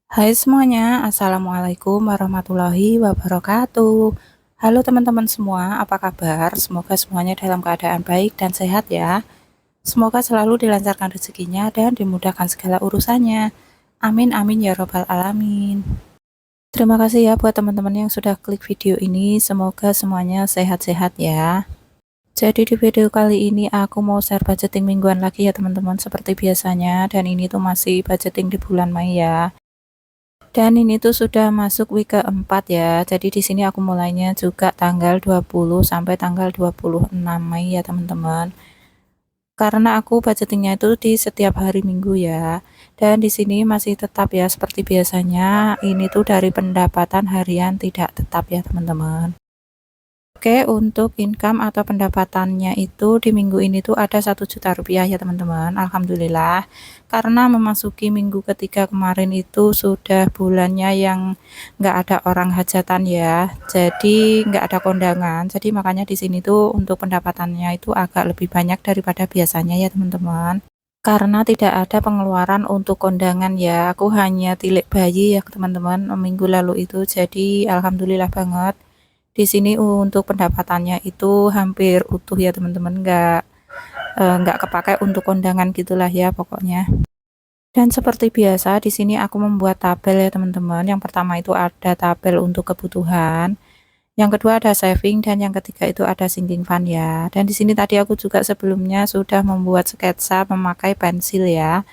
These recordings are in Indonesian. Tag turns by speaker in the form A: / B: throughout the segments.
A: Hai semuanya, Assalamualaikum warahmatullahi wabarakatuh. Halo teman-teman semua, apa kabar? Semoga semuanya dalam keadaan baik dan sehat ya. Semoga selalu dilancarkan rezekinya dan dimudahkan segala urusannya. Amin amin ya robbal alamin. Terima kasih ya buat teman-teman yang sudah klik video ini. Semoga semuanya sehat-sehat ya. Jadi di video kali ini aku mau share budgeting mingguan lagi ya teman-teman seperti biasanya, dan ini tuh masih budgeting di bulan Mei ya. Dan ini tuh sudah masuk week keempat ya. Jadi di sini aku mulainya juga tanggal 20 sampai tanggal 26 Mei ya teman-teman. Karena aku budgetingnya itu di setiap hari Minggu ya. Dan di sini masih tetap ya seperti biasanya. Ini tuh dari pendapatan harian tidak tetap ya teman-teman. Oke, untuk income atau pendapatannya itu di minggu ini tuh ada 1 juta rupiah ya teman-teman. Alhamdulillah. Karena memasuki minggu ketiga kemarin itu sudah bulannya yang nggak ada orang hajatan ya. Jadi nggak ada kondangan. Jadi makanya di sini tuh untuk pendapatannya itu agak lebih banyak daripada biasanya ya teman-teman. Karena tidak ada pengeluaran untuk kondangan ya. Aku hanya tilik bayi ya teman-teman minggu lalu itu. Jadi alhamdulillah banget. Di sini untuk pendapatannya itu hampir utuh ya teman-teman, nggak kepakai untuk kondangan gitulah ya pokoknya. Dan seperti biasa di sini aku membuat tabel ya teman-teman. Yang pertama itu ada tabel untuk kebutuhan, yang kedua ada saving, dan yang ketiga itu ada sinking fund ya. Dan di sini tadi aku juga sebelumnya sudah membuat sketsa memakai pensil ya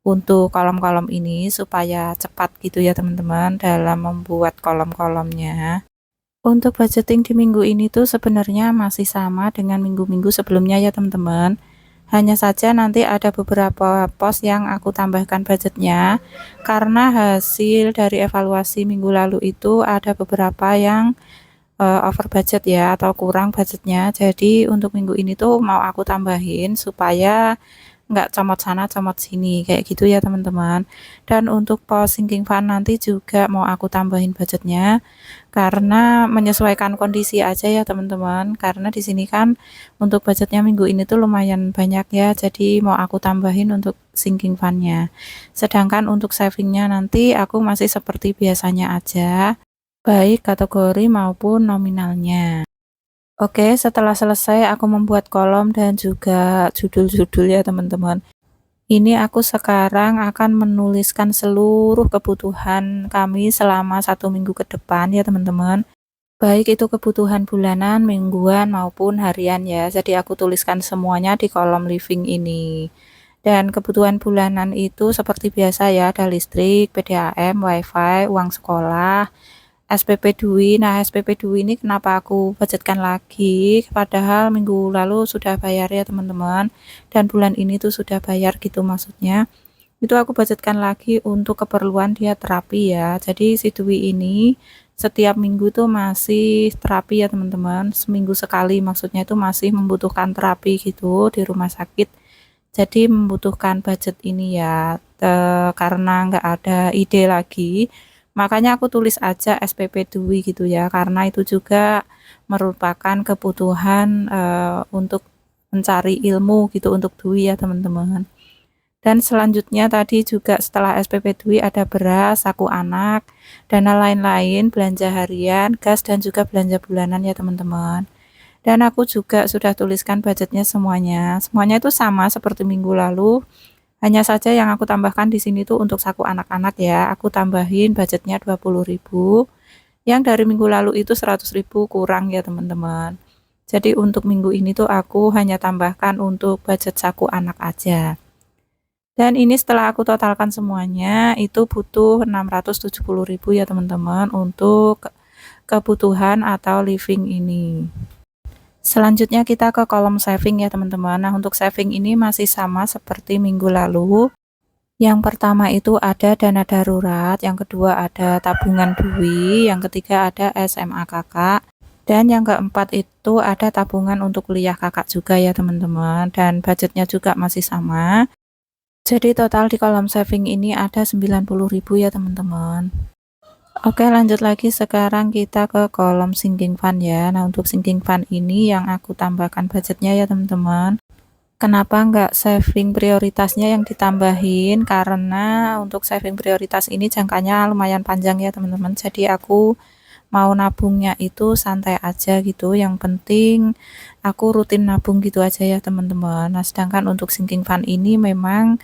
A: untuk kolom-kolom ini supaya cepat gitu ya teman-teman dalam membuat kolom-kolomnya. Untuk budgeting di minggu ini tuh sebenarnya masih sama dengan minggu-minggu sebelumnya ya teman-teman. Hanya saja nanti ada beberapa pos yang aku tambahkan budgetnya karena hasil dari evaluasi minggu lalu itu ada beberapa yang over budget ya atau kurang budgetnya. Jadi untuk minggu ini tuh mau aku tambahin supaya nggak comot sana comot sini kayak gitu ya teman-teman. Dan untuk pos sinking fund nanti juga mau aku tambahin budgetnya karena menyesuaikan kondisi aja ya teman-teman, karena di sini kan untuk budgetnya minggu ini tuh lumayan banyak ya, jadi mau aku tambahin untuk sinking fundnya. Sedangkan untuk savingnya nanti aku masih seperti biasanya aja, baik kategori maupun nominalnya. Oke, setelah selesai aku membuat kolom dan juga judul-judul ya teman-teman. Ini aku sekarang akan menuliskan seluruh kebutuhan kami selama 1 minggu ke depan ya teman-teman. Baik itu kebutuhan bulanan, mingguan, maupun harian ya. Jadi aku tuliskan semuanya di kolom living ini. Dan kebutuhan bulanan itu seperti biasa ya, ada listrik, PDAM, WiFi, uang sekolah, SPP Dui. Nah, SPP Dui ini kenapa aku budgetkan lagi? Padahal minggu lalu sudah bayar ya teman-teman. Dan bulan ini tuh sudah bayar gitu maksudnya. Itu aku budgetkan lagi untuk keperluan dia terapi ya. Jadi si Dwi ini setiap minggu tuh masih terapi ya teman-teman, seminggu sekali, maksudnya itu masih membutuhkan terapi gitu di rumah sakit. Jadi membutuhkan budget ini ya, karena nggak ada ide lagi, makanya aku tulis aja SPP Dwi gitu ya, karena itu juga merupakan kebutuhan untuk mencari ilmu gitu untuk Dwi ya teman-teman. Dan selanjutnya tadi juga setelah SPP Dwi ada beras, saku anak, dana lain-lain, belanja harian, gas, dan juga belanja bulanan ya teman-teman. Dan aku juga sudah tuliskan budgetnya semuanya. Semuanya itu sama seperti minggu lalu. Hanya saja yang aku tambahkan di sini tuh untuk saku anak-anak ya. Aku tambahin budgetnya 20.000. Yang dari minggu lalu itu 100.000 kurang ya teman-teman. Jadi untuk minggu ini tuh aku hanya tambahkan untuk budget saku anak aja. Dan ini setelah aku totalkan semuanya itu butuh 670.000 ya teman-teman untuk kebutuhan atau living ini. Selanjutnya kita ke kolom saving ya teman-teman. Nah, untuk saving ini masih sama seperti minggu lalu. Yang pertama itu ada dana darurat, yang kedua ada tabungan Dwi, yang ketiga ada SMA kakak, dan yang keempat itu ada tabungan untuk kuliah kakak juga ya teman-teman. Dan budgetnya juga masih sama. Jadi total di kolom saving ini ada 90.000 ya teman-teman. Oke, lanjut lagi, sekarang kita ke kolom sinking fund ya. Nah, untuk sinking fund ini yang aku tambahkan budgetnya ya teman-teman. Kenapa nggak saving prioritasnya yang ditambahin? Karena untuk saving prioritas ini jangkanya lumayan panjang ya teman-teman. Jadi aku mau nabungnya itu santai aja gitu. Yang penting aku rutin nabung gitu aja ya teman-teman. Nah, sedangkan untuk sinking fund ini memang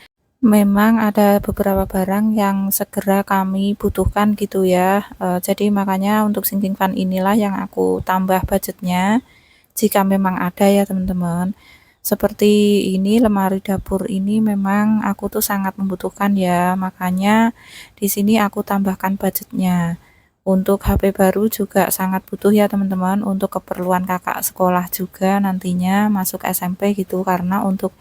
A: ada beberapa barang yang segera kami butuhkan gitu ya. Jadi makanya untuk sinking fund inilah yang aku tambah budgetnya jika memang ada ya teman-teman. Seperti ini lemari dapur ini memang aku tuh sangat membutuhkan ya, makanya di sini aku tambahkan budgetnya. Untuk HP baru juga sangat butuh ya teman-teman, untuk keperluan kakak sekolah juga nantinya masuk SMP gitu, karena untuk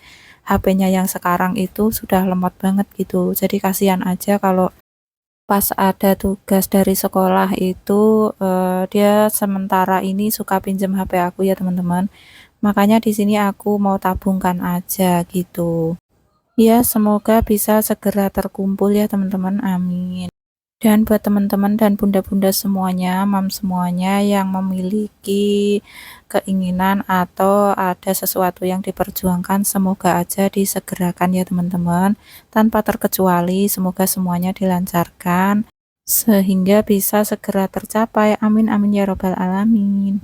A: HP-nya yang sekarang itu sudah lemot banget gitu. Jadi kasihan aja kalau pas ada tugas dari sekolah itu dia sementara ini suka pinjam HP aku ya teman-teman. Makanya di sini aku mau tabungkan aja gitu. Ya, semoga bisa segera terkumpul ya teman-teman. Amin. Dan buat teman-teman dan bunda-bunda semuanya, mam semuanya yang memiliki keinginan atau ada sesuatu yang diperjuangkan, semoga aja disegerakan ya teman-teman. Tanpa terkecuali, semoga semuanya dilancarkan sehingga bisa segera tercapai. Amin amin ya robbal alamin.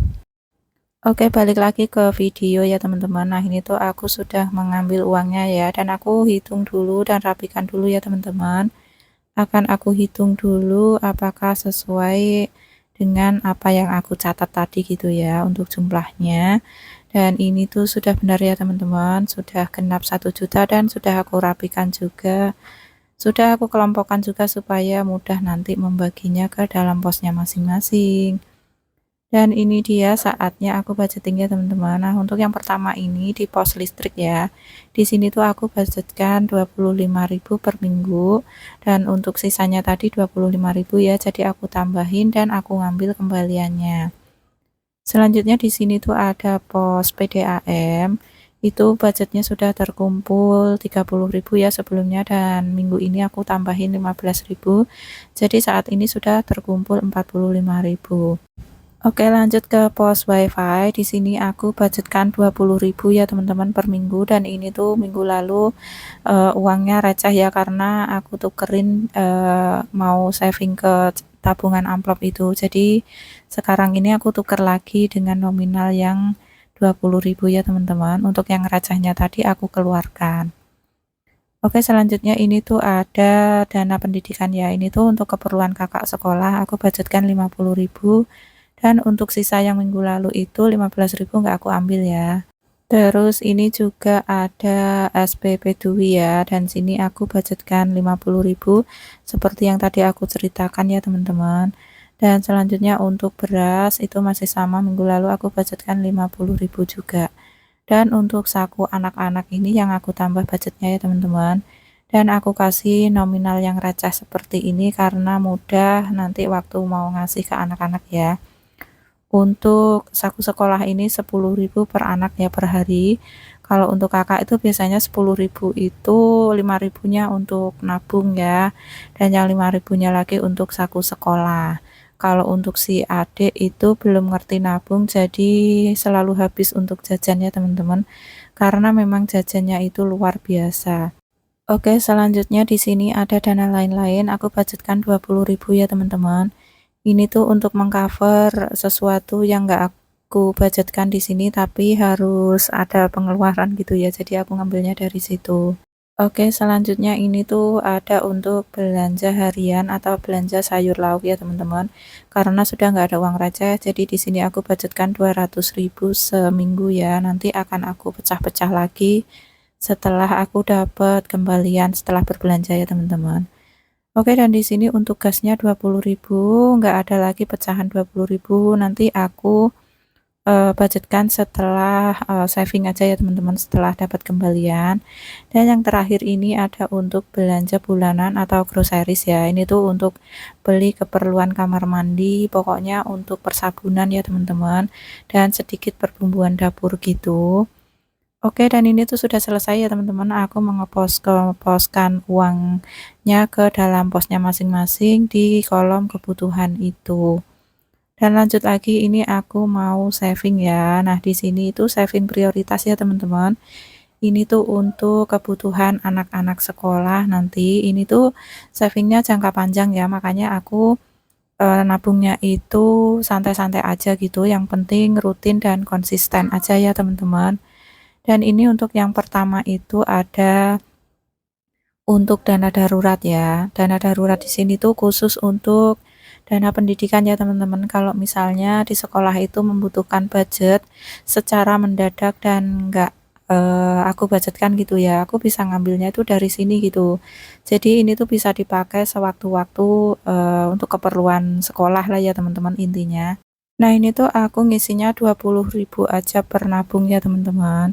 A: Oke, balik lagi ke video ya teman-teman. Nah, ini tuh aku sudah mengambil uangnya ya, dan aku hitung dulu dan rapikan dulu ya teman-teman. Akan aku hitung dulu apakah sesuai dengan apa yang aku catat tadi gitu ya untuk jumlahnya. Dan ini tuh sudah benar ya teman-teman, sudah genap 1 juta dan sudah aku rapikan juga. Sudah aku kelompokkan juga supaya mudah nanti membaginya ke dalam posnya masing-masing. Dan ini dia saatnya aku budgeting ya teman-teman. Nah, untuk yang pertama ini di pos listrik ya. Di sini tuh aku budgetkan 25.000 per minggu, dan untuk sisanya tadi 25.000 ya. Jadi aku tambahin dan aku ngambil kembaliannya. Selanjutnya di sini tuh ada pos PDAM. Itu budgetnya sudah terkumpul 30.000 ya sebelumnya, dan minggu ini aku tambahin 15.000. Jadi saat ini sudah terkumpul 45.000. Oke, lanjut ke pos WiFi. Di sini aku budgetkan 20.000 ya teman-teman per minggu, dan ini tuh minggu lalu uangnya receh ya karena aku tukerin mau saving ke tabungan amplop itu. Jadi sekarang ini aku tuker lagi dengan nominal yang 20.000 ya teman-teman. Untuk yang recehnya tadi aku keluarkan. Oke, selanjutnya ini tuh ada dana pendidikan ya. Ini tuh untuk keperluan kakak sekolah aku budgetkan 50.000. Dan untuk sisa yang minggu lalu itu 15.000 nggak aku ambil ya. Terus ini juga ada SPP Dwi ya, dan sini aku budgetkan 50.000 seperti yang tadi aku ceritakan ya teman-teman. Dan selanjutnya untuk beras itu masih sama, minggu lalu aku budgetkan 50.000 juga. Dan untuk saku anak-anak ini yang aku tambah budgetnya ya teman-teman. Dan aku kasih nominal yang receh seperti ini karena mudah nanti waktu mau ngasih ke anak-anak ya. Untuk saku sekolah ini 10.000 per anak ya per hari. Kalau untuk kakak itu biasanya 10.000 itu 5.000-nya untuk nabung ya. Dan yang 5.000-nya lagi untuk saku sekolah. Kalau untuk si adik itu belum ngerti nabung, jadi selalu habis untuk jajan ya teman-teman. Karena memang jajannya itu luar biasa. Oke, selanjutnya di sini ada dana lain-lain. Aku budgetkan 20.000 ya teman-teman. Ini tuh untuk mengcover sesuatu yang nggak aku budgetkan di sini, tapi harus ada pengeluaran gitu ya. Jadi aku ngambilnya dari situ. Oke, selanjutnya ini tuh ada untuk belanja harian atau belanja sayur lauk ya teman-teman. Karena sudah nggak ada uang receh, jadi di sini aku budgetkan 200.000 seminggu ya. Nanti akan aku pecah-pecah lagi setelah aku dapat kembalian setelah berbelanja ya teman-teman. Oke, dan di sini untuk gasnya 20.000, nggak ada lagi pecahan 20.000. Nanti aku budgetkan setelah saving aja ya teman-teman, setelah dapat kembalian. Dan yang terakhir ini ada untuk belanja bulanan atau groceries ya. Ini tuh untuk beli keperluan kamar mandi, pokoknya untuk persabunan ya teman-teman, dan sedikit perbumbuan dapur gitu. Oke, dan ini tuh sudah selesai ya teman-teman. Aku poskan uangnya ke dalam posnya masing-masing di kolom kebutuhan itu. Dan lanjut lagi, ini aku mau saving ya. Nah, di sini itu saving prioritas ya teman-teman. Ini tuh untuk kebutuhan anak-anak sekolah nanti, ini tuh savingnya jangka panjang ya, makanya aku nabungnya itu santai-santai aja gitu, yang penting rutin dan konsisten aja ya teman-teman. Dan ini untuk yang pertama itu ada untuk dana darurat ya. Dana darurat di sini tuh khusus untuk dana pendidikan ya teman-teman. Kalau misalnya di sekolah itu membutuhkan budget secara mendadak dan nggak aku budgetkan gitu ya, aku bisa ngambilnya itu dari sini gitu. Jadi ini tuh bisa dipakai sewaktu-waktu untuk keperluan sekolah lah ya teman-teman intinya. Nah ini tuh aku ngisinya 20.000 aja per nabung ya teman-teman.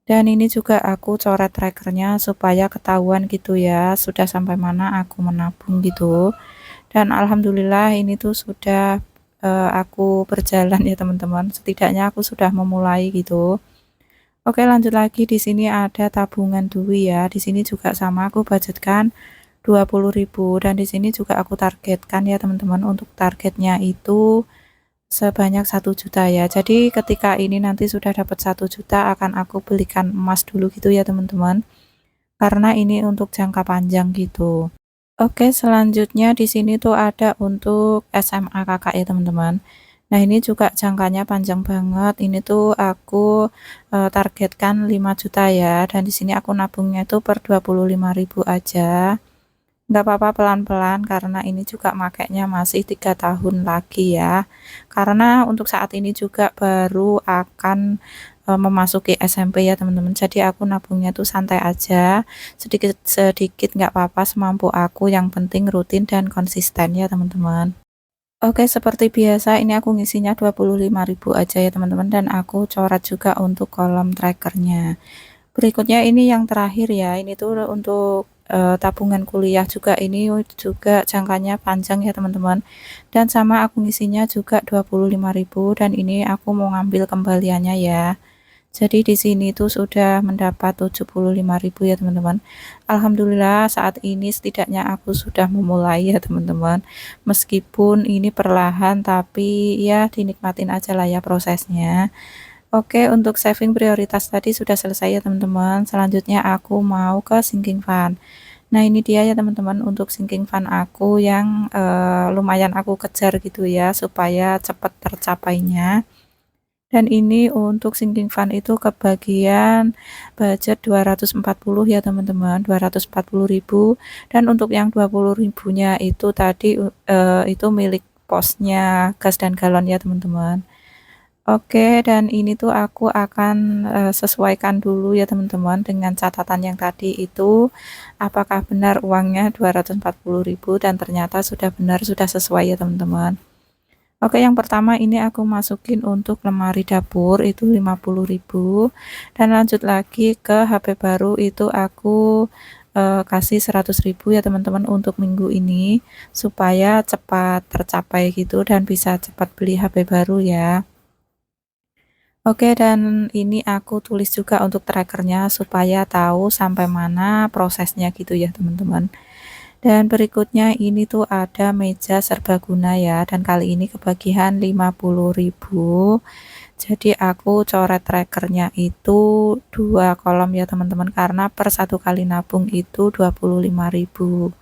A: Dan ini juga aku coret trackernya supaya ketahuan gitu ya, sudah sampai mana aku menabung gitu. Dan alhamdulillah ini tuh sudah aku berjalan ya teman-teman. Setidaknya aku sudah memulai gitu. Oke, lanjut lagi di sini ada tabungan Dwi ya. Di sini juga sama aku budgetkan 20.000 dan di sini juga aku targetkan ya teman-teman untuk targetnya itu sebanyak 1 juta ya. Jadi ketika ini nanti sudah dapat 1 juta akan aku belikan emas dulu gitu ya teman-teman. Karena ini untuk jangka panjang gitu. Oke, selanjutnya di sini tuh ada untuk SMA kakak ya teman-teman. Nah ini juga jangkanya panjang banget. Ini tuh aku targetkan 5 juta ya. Dan di sini aku nabungnya itu per 25.000 aja. Nggak apa-apa pelan-pelan karena ini juga makainya masih 3 tahun lagi ya. Karena untuk saat ini juga baru akan memasuki SMP ya teman-teman. Jadi aku nabungnya tuh santai aja, sedikit-sedikit nggak apa-apa semampu aku. Yang penting rutin dan konsisten ya teman-teman. Oke, seperti biasa ini aku ngisinya 25.000 aja ya teman-teman dan aku coret juga untuk kolom trackernya. Berikutnya ini yang terakhir ya, ini tuh untuk tabungan kuliah juga, ini juga jangkanya panjang ya teman-teman. Dan sama aku ngisinya juga 25.000 dan ini aku mau ngambil kembaliannya ya. Jadi di sini tuh sudah mendapat 75.000 ya teman-teman. Alhamdulillah saat ini setidaknya aku sudah memulai ya teman-teman. Meskipun ini perlahan tapi ya dinikmatin aja lah ya prosesnya. Oke, untuk saving prioritas tadi sudah selesai ya teman-teman. Selanjutnya aku mau ke sinking fund. Nah ini dia ya teman-teman untuk sinking fund aku yang lumayan aku kejar gitu ya supaya cepat tercapainya. Dan ini untuk sinking fund itu kebagian budget 240 ya teman-teman, 240.000 dan untuk yang 20.000-nya itu tadi itu milik posnya gas dan galon ya teman-teman. Oke, dan ini tuh aku akan sesuaikan dulu ya teman-teman dengan catatan yang tadi itu apakah benar uangnya 240.000 dan ternyata sudah benar, sudah sesuai ya teman-teman. Oke, yang pertama ini aku masukin untuk lemari dapur itu 50.000 dan lanjut lagi ke HP baru itu aku kasih 100.000 ya teman-teman untuk minggu ini supaya cepat tercapai gitu dan bisa cepat beli HP baru ya. Oke, dan ini aku tulis juga untuk trackernya supaya tahu sampai mana prosesnya gitu ya teman-teman. Dan berikutnya ini tuh ada meja serbaguna ya, dan kali ini kebagian 50.000. Jadi aku coret trackernya itu 2 kolom ya teman-teman, karena per 1 kali nabung itu 25.000.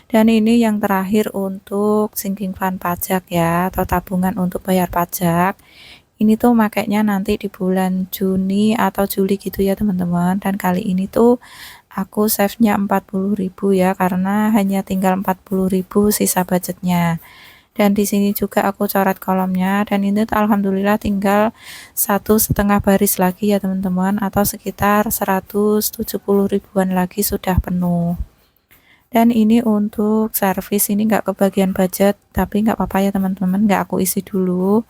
A: Dan ini yang terakhir untuk sinking fund pajak ya, atau tabungan untuk bayar pajak. Ini tuh makainya nanti di bulan Juni atau Juli gitu ya teman-teman. Dan kali ini tuh aku save-nya 40.000 ya karena hanya tinggal 40.000 sisa budgetnya. Dan di sini juga aku coret kolomnya dan ini tuh alhamdulillah tinggal 1,5 baris lagi ya teman-teman atau sekitar 170 ribuan lagi sudah penuh. Dan ini untuk servis ini nggak kebagian budget tapi nggak apa-apa ya teman-teman, nggak aku isi dulu.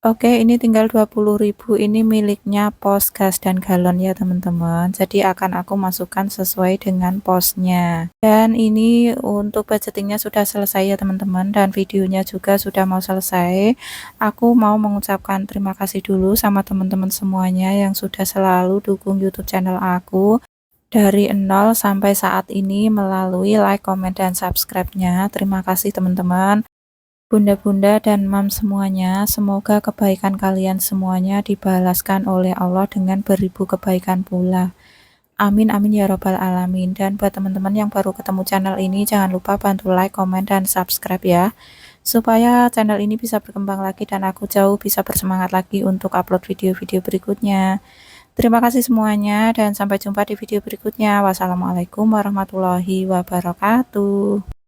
A: Oke, ini tinggal 20.000 ini miliknya pos gas dan galon ya teman-teman. Jadi akan aku masukkan sesuai dengan posnya. Dan ini untuk budgetingnya sudah selesai ya teman-teman. Dan videonya juga sudah mau selesai. Aku mau mengucapkan terima kasih dulu sama teman-teman semuanya yang sudah selalu dukung YouTube channel aku. Dari nol sampai saat ini melalui like, comment, dan subscribe-nya. Terima kasih teman-teman. Bunda-bunda dan mam semuanya, semoga kebaikan kalian semuanya dibalaskan oleh Allah dengan beribu kebaikan pula. Amin amin ya robbal alamin. Dan buat teman-teman yang baru ketemu channel ini, jangan lupa bantu like, komen, dan subscribe ya, supaya channel ini bisa berkembang lagi dan aku jauh bisa bersemangat lagi untuk upload video-video berikutnya. Terima kasih semuanya dan sampai jumpa di video berikutnya. Wassalamualaikum warahmatullahi wabarakatuh.